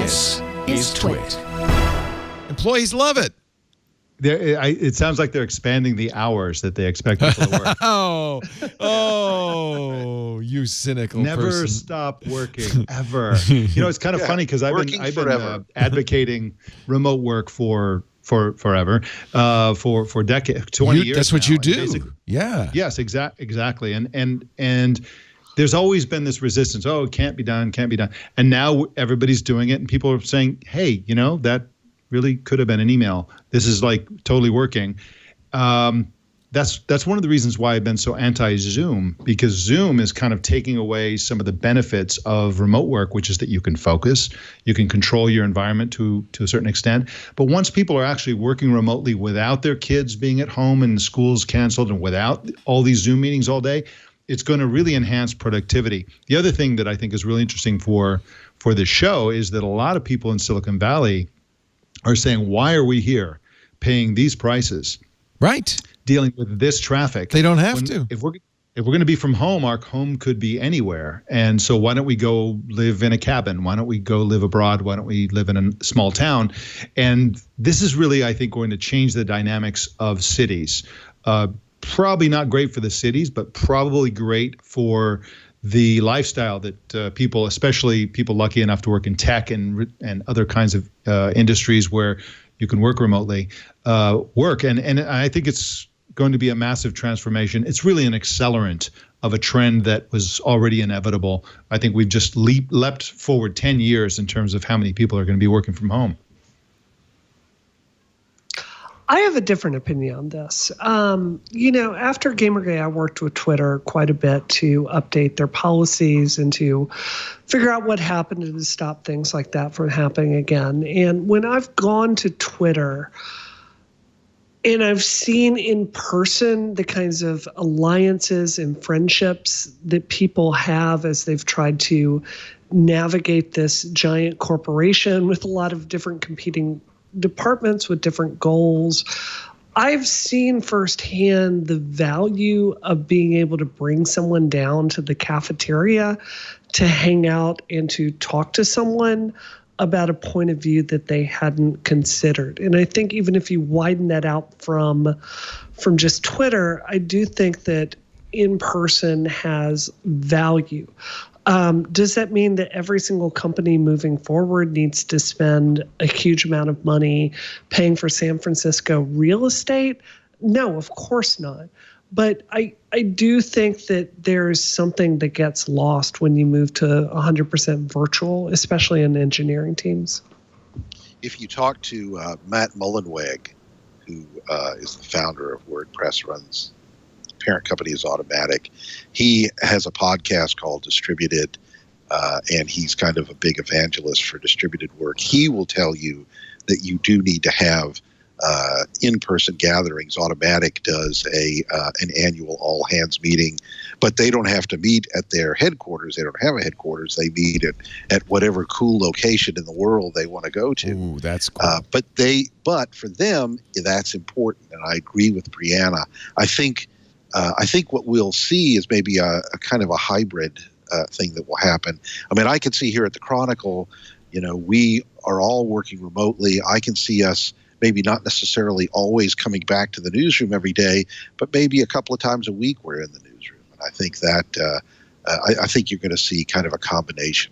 This is TWiT. Employees love it. It sounds like they're expanding the hours that they expect people to work. Oh, you cynical Never person. stop working, ever. It's kind of funny because I've been advocating remote work for forever, for decades, 20 years. That's what now. you do. Yeah. Yes, exactly. And there's always been this resistance. Oh, it can't be done. And now everybody's doing it, and people are saying, "Hey, that really could have been an email. This is like totally working." That's one of the reasons why I've been so anti-Zoom, because Zoom is kind of taking away some of the benefits of remote work, which is that you can focus, you can control your environment to a certain extent. But once people are actually working remotely without their kids being at home and schools canceled and without all these Zoom meetings all day, it's going to really enhance productivity. The other thing that I think is really interesting for this show is that a lot of people in Silicon Valley are saying, why are we here paying these prices? Right. Dealing with this traffic. They don't have to. If we're going to be from home, our home could be anywhere. And so why don't we go live in a cabin? Why don't we go live abroad? Why don't we live in a small town? And this is really, I think, going to change the dynamics of cities. Probably not great for the cities, but probably great for the lifestyle that people, especially people lucky enough to work in tech and other kinds of industries where you can work remotely, work. And I think it's going to be a massive transformation. It's really an accelerant of a trend that was already inevitable. I think we've just leapt forward 10 years in terms of how many people are going to be working from home. I have a different opinion on this. After Gamergate, I worked with Twitter quite a bit to update their policies and to figure out what happened and to stop things like that from happening again. And when I've gone to Twitter and I've seen in person the kinds of alliances and friendships that people have as they've tried to navigate this giant corporation with a lot of different competing departments with different goals, I've seen firsthand the value of being able to bring someone down to the cafeteria to hang out and to talk to someone about a point of view that they hadn't considered. And I think even if you widen that out from just Twitter, I do think that in person has value. Does that mean that every single company moving forward needs to spend a huge amount of money paying for San Francisco real estate? No, of course not. But I do think that there's something that gets lost when you move to 100% virtual, especially in engineering teams. If you talk to Matt Mullenweg, who is the founder of WordPress, runs parent company is Automatic. He has a podcast called Distributed, and he's kind of a big evangelist for distributed work. He will tell you that you do need to have in-person gatherings. Automatic does an annual all-hands meeting, but they don't have to meet at their headquarters. They don't have a headquarters. They meet at whatever cool location in the world they want to go to. Ooh, that's cool. But for them, that's important, and I agree with Brianna. I think what we'll see is maybe a kind of a hybrid thing that will happen. I mean, I can see here at the Chronicle, we are all working remotely. I can see us maybe not necessarily always coming back to the newsroom every day, but maybe a couple of times a week we're in the newsroom. And I think that I think you're going to see kind of a combination.